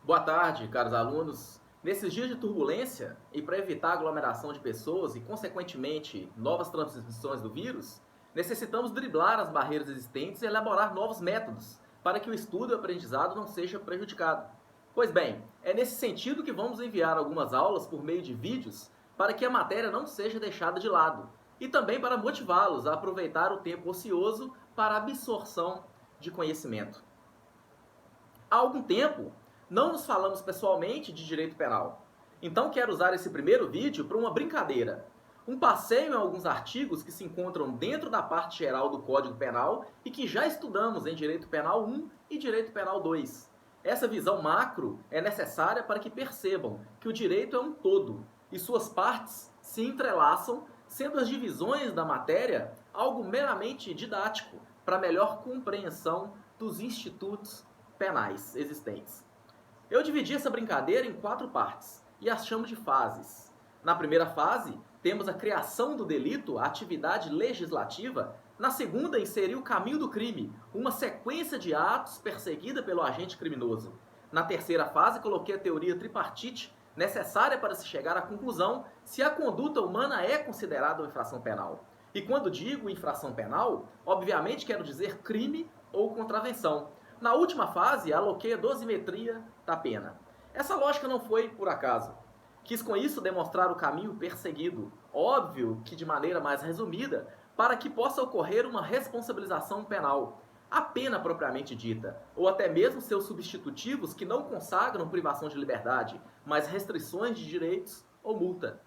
Boa tarde, caros alunos. Nesses dias de turbulência e para evitar aglomeração de pessoas e, consequentemente, novas transmissões do vírus, necessitamos driblar as barreiras existentes e elaborar novos métodos para que o estudo e o aprendizado não seja prejudicado. Pois bem, é nesse sentido que vamos enviar algumas aulas por meio de vídeos para que a matéria não seja deixada de lado e também para motivá-los a aproveitar o tempo ocioso para a absorção de conhecimento. Há algum tempo, não nos falamos pessoalmente de direito penal. Então quero usar esse primeiro vídeo para uma brincadeira. Um passeio em alguns artigos que se encontram dentro da parte geral do Código Penal e que já estudamos em Direito Penal 1 e Direito Penal 2. Essa visão macro é necessária para que percebam que o direito é um todo e suas partes se entrelaçam, sendo as divisões da matéria algo meramente didático para melhor compreensão dos institutos penais existentes. Eu dividi essa brincadeira em 4 partes e as chamo de fases. Na primeira fase, temos a criação do delito, a atividade legislativa. Na segunda, inserir o caminho do crime, uma sequência de atos perseguida pelo agente criminoso. Na terceira fase, coloquei a teoria tripartite, necessária para se chegar à conclusão se a conduta humana é considerada uma infração penal. E quando digo infração penal, obviamente quero dizer crime ou contravenção. Na última fase, aloquei a dosimetria da pena. Essa lógica não foi por acaso. Quis com isso demonstrar o caminho perseguido, óbvio que de maneira mais resumida, para que possa ocorrer uma responsabilização penal, a pena propriamente dita, ou até mesmo seus substitutivos que não consagram privação de liberdade, mas restrições de direitos ou multa.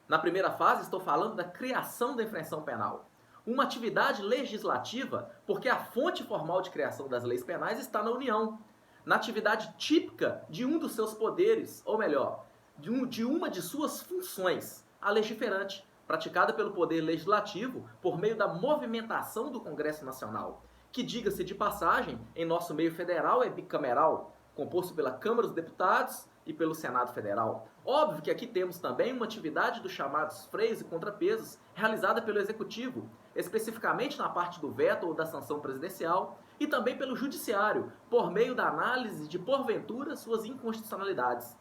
Na primeira fase, estou falando da criação da infração penal. Uma atividade legislativa, porque a fonte formal de criação das leis penais está na União, na atividade típica de um dos seus poderes, ou melhor, de uma de suas funções, a legiferante, praticada pelo Poder Legislativo por meio da movimentação do Congresso Nacional, que, diga-se de passagem, em nosso meio federal é bicameral, composto pela Câmara dos Deputados e pelo Senado Federal. Óbvio que aqui temos também uma atividade dos chamados freios e contrapesos, realizada pelo Executivo, especificamente na parte do veto ou da sanção presidencial, e também pelo Judiciário, por meio da análise de, porventura, suas inconstitucionalidades.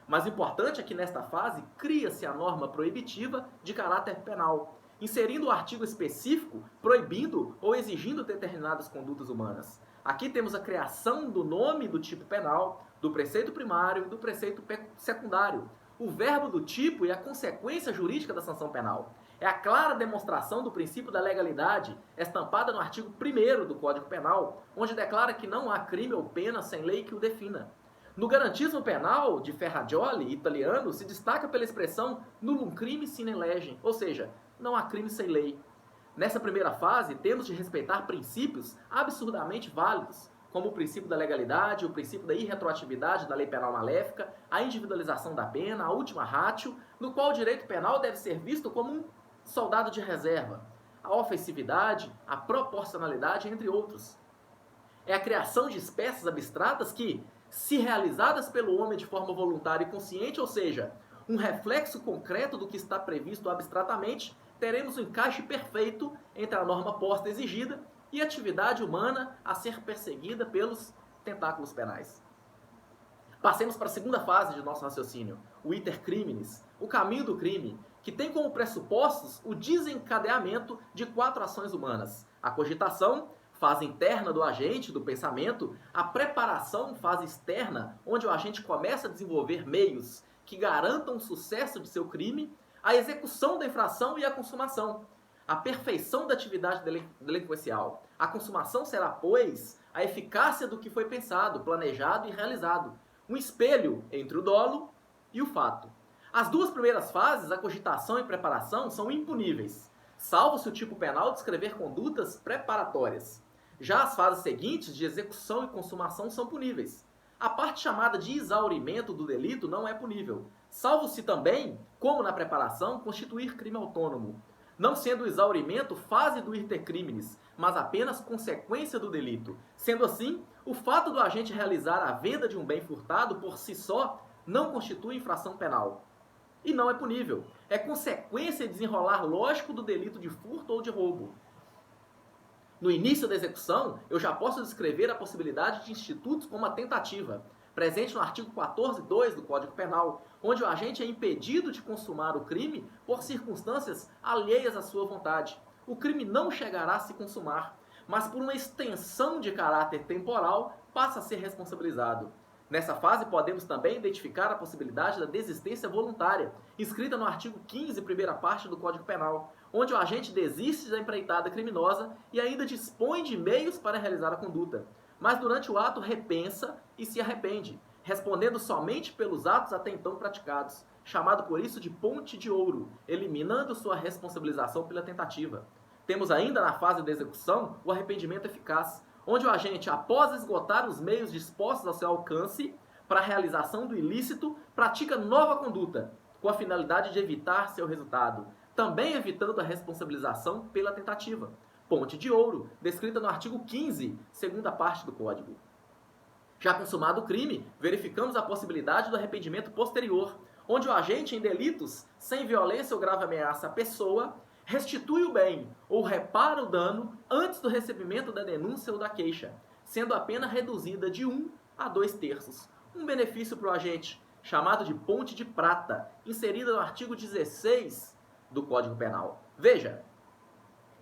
Mas o importante é que nesta fase cria-se a norma proibitiva de caráter penal, inserindo o artigo específico proibindo ou exigindo determinadas condutas humanas. Aqui temos a criação do nome do tipo penal, do preceito primário e do preceito secundário, o verbo do tipo e a consequência jurídica da sanção penal. É a clara demonstração do princípio da legalidade, estampada no artigo 1º do Código Penal, onde declara que não há crime ou pena sem lei que o defina. No garantismo penal de Ferrajoli, italiano, se destaca pela expressão nullum crime sine legem, ou seja, não há crime sem lei. Nessa primeira fase, temos de respeitar princípios absurdamente válidos, como o princípio da legalidade, o princípio da irretroatividade da lei penal maléfica, a individualização da pena, a ultima ratio, no qual o direito penal deve ser visto como um soldado de reserva, a ofensividade, a proporcionalidade, entre outros. É a criação de espécies abstratas que, se realizadas pelo homem de forma voluntária e consciente, ou seja, um reflexo concreto do que está previsto abstratamente, teremos um encaixe perfeito entre a norma posta exigida e a atividade humana a ser perseguida pelos tentáculos penais. Passemos para a segunda fase de nosso raciocínio, o iter criminis, o caminho do crime, que tem como pressupostos o desencadeamento de 4 ações humanas: a cogitação, fase interna do agente, do pensamento, a preparação, fase externa, onde o agente começa a desenvolver meios que garantam o sucesso de seu crime, a execução da infração e a consumação, a perfeição da atividade delinquencial. A consumação será, pois, a eficácia do que foi pensado, planejado e realizado, um espelho entre o dolo e o fato. As 2 primeiras fases, a cogitação e preparação, são impuníveis, salvo se o tipo penal descrever condutas preparatórias. Já as fases seguintes, de execução e consumação, são puníveis. A parte chamada de exaurimento do delito não é punível, salvo se também, como na preparação, constituir crime autônomo, não sendo o exaurimento fase do iter criminis, mas apenas consequência do delito. Sendo assim, o fato do agente realizar a venda de um bem furtado por si só não constitui infração penal. E não é punível. É consequência de desenrolar lógico do delito de furto ou de roubo. No início da execução, eu já posso descrever a possibilidade de institutos como a tentativa, presente no artigo 14.2 do Código Penal, onde o agente é impedido de consumar o crime por circunstâncias alheias à sua vontade. O crime não chegará a se consumar, mas por uma extensão de caráter temporal passa a ser responsabilizado. Nessa fase, podemos também identificar a possibilidade da desistência voluntária, inscrita no artigo 15, primeira parte do Código Penal, onde o agente desiste da empreitada criminosa e ainda dispõe de meios para realizar a conduta, mas durante o ato repensa e se arrepende, respondendo somente pelos atos até então praticados, chamado por isso de ponte de ouro, eliminando sua responsabilização pela tentativa. Temos ainda na fase da execução o arrependimento eficaz, onde o agente, após esgotar os meios dispostos ao seu alcance para a realização do ilícito, pratica nova conduta, com a finalidade de evitar seu resultado, também evitando a responsabilização pela tentativa. Ponte de ouro, descrita no artigo 15, segunda parte do Código. Já consumado o crime, verificamos a possibilidade do arrependimento posterior, onde o agente em delitos sem violência ou grave ameaça à pessoa restitui o bem ou repara o dano antes do recebimento da denúncia ou da queixa, sendo a pena reduzida de 1 a 2/3. Um benefício para o agente, chamado de ponte de prata, inserida no artigo 16 do Código Penal. Veja,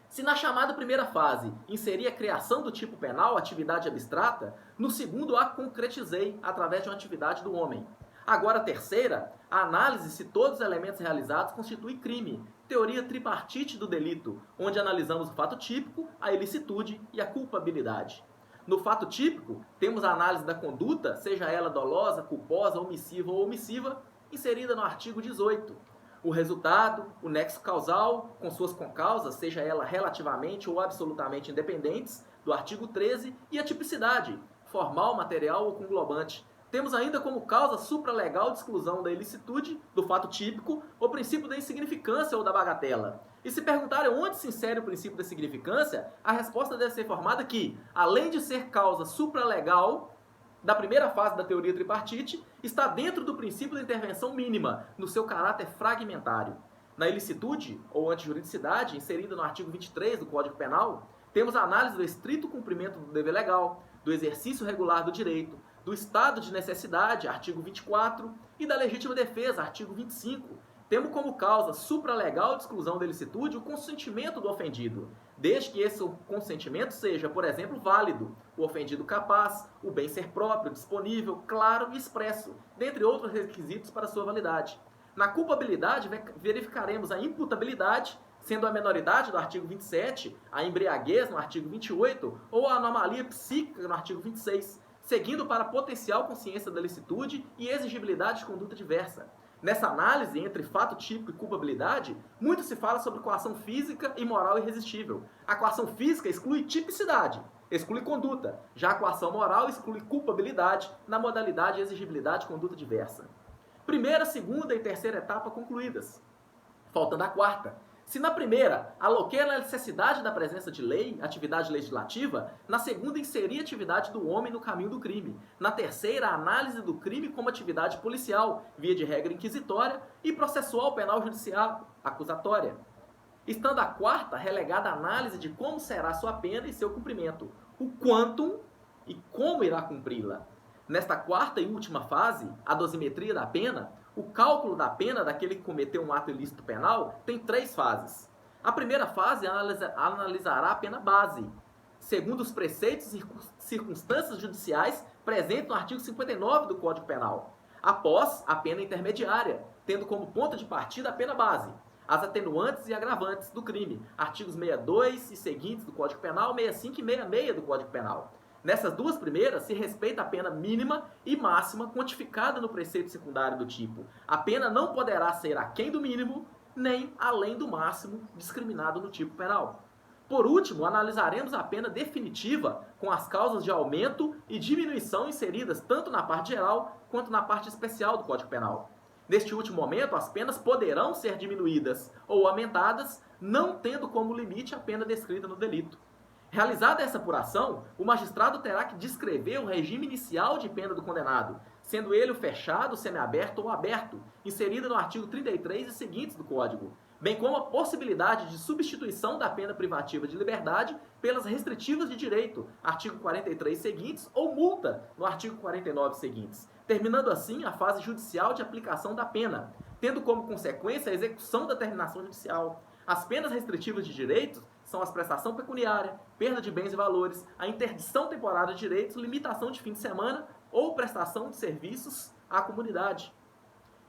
se na chamada primeira fase inserir a criação do tipo penal, atividade abstrata, no segundo a concretizei através de uma atividade do homem. Agora a terceira, a análise se todos os elementos realizados constituem crime, teoria tripartite do delito, onde analisamos o fato típico, a ilicitude e a culpabilidade. No fato típico, temos a análise da conduta, seja ela dolosa, culposa, omissiva ou omissiva, inserida no artigo 18. O resultado, o nexo causal, com suas concausas, seja ela relativamente ou absolutamente independentes, do artigo 13, e a tipicidade, formal, material ou conglobante. Temos ainda como causa supralegal de exclusão da ilicitude, do fato típico, o princípio da insignificância ou da bagatela. E se perguntarem onde se insere o princípio da insignificância, a resposta deve ser formada que, além de ser causa supralegal da primeira fase da teoria tripartite, está dentro do princípio da intervenção mínima, no seu caráter fragmentário. Na ilicitude, ou antijuridicidade, inserida no artigo 23 do Código Penal, temos a análise do estrito cumprimento do dever legal, do exercício regular do direito, do estado de necessidade, artigo 24, e da legítima defesa, artigo 25. Temos como causa supralegal de exclusão da ilicitude o consentimento do ofendido, desde que esse consentimento seja, por exemplo, válido, o ofendido capaz, o bem ser próprio, disponível, claro e expresso, dentre outros requisitos para sua validade. Na culpabilidade, verificaremos a imputabilidade, sendo a menoridade do artigo 27, a embriaguez no artigo 28 ou a anomalia psíquica no artigo 26, seguindo para a potencial consciência da licitude e exigibilidade de conduta diversa. Nessa análise entre fato típico e culpabilidade, muito se fala sobre coação física e moral irresistível. A coação física exclui tipicidade, exclui conduta, já a coação moral exclui culpabilidade na modalidade exigibilidade de conduta diversa. Primeira, segunda e terceira etapa concluídas. Faltando a quarta. Se na primeira, aloquei a necessidade da presença de lei, atividade legislativa, na segunda, inseri a atividade do homem no caminho do crime. Na terceira, a análise do crime como atividade policial, via de regra inquisitória, e processual penal judicial, acusatória. Estando a quarta, relegada a análise de como será sua pena e seu cumprimento, o quantum e como irá cumpri-la. Nesta quarta e última fase, a dosimetria da pena, o cálculo da pena daquele que cometeu um ato ilícito penal tem 3 fases. A primeira fase analisará a pena base, segundo os preceitos e circunstâncias judiciais presentes no artigo 59 do Código Penal. Após, a pena intermediária, tendo como ponto de partida a pena base, as atenuantes e agravantes do crime, artigos 62 e seguintes do Código Penal, 65 e 66 do Código Penal. Nessas duas primeiras, se respeita a pena mínima e máxima quantificada no preceito secundário do tipo: a pena não poderá ser aquém do mínimo, nem além do máximo discriminado no tipo penal. Por último, analisaremos a pena definitiva com as causas de aumento e diminuição inseridas tanto na parte geral quanto na parte especial do Código Penal. Neste último momento, as penas poderão ser diminuídas ou aumentadas, não tendo como limite a pena descrita no delito. Realizada essa apuração, o magistrado terá que descrever o regime inicial de pena do condenado, sendo ele o fechado, semiaberto ou aberto, inserido no artigo 33 e seguintes do Código, bem como a possibilidade de substituição da pena privativa de liberdade pelas restritivas de direito, artigo 43 seguintes, ou multa, no artigo 49 seguintes, terminando assim a fase judicial de aplicação da pena, tendo como consequência a execução da terminação judicial. As penas restritivas de direitos são a prestação pecuniária, perda de bens e valores, a interdição temporária de direitos, limitação de fim de semana ou prestação de serviços à comunidade.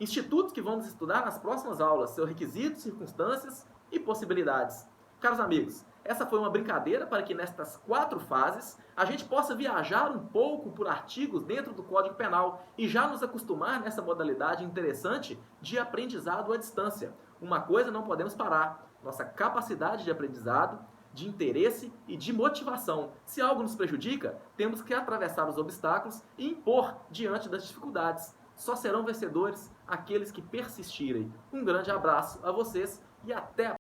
Institutos que vamos estudar nas próximas aulas, seus requisitos, circunstâncias e possibilidades. Caros amigos, essa foi uma brincadeira para que nestas 4 fases a gente possa viajar um pouco por artigos dentro do Código Penal e já nos acostumar nessa modalidade interessante de aprendizado à distância. Uma coisa não podemos parar, nossa capacidade de aprendizado, de interesse e de motivação. Se algo nos prejudica, temos que atravessar os obstáculos e impor diante das dificuldades. Só serão vencedores aqueles que persistirem. Um grande abraço a vocês e até a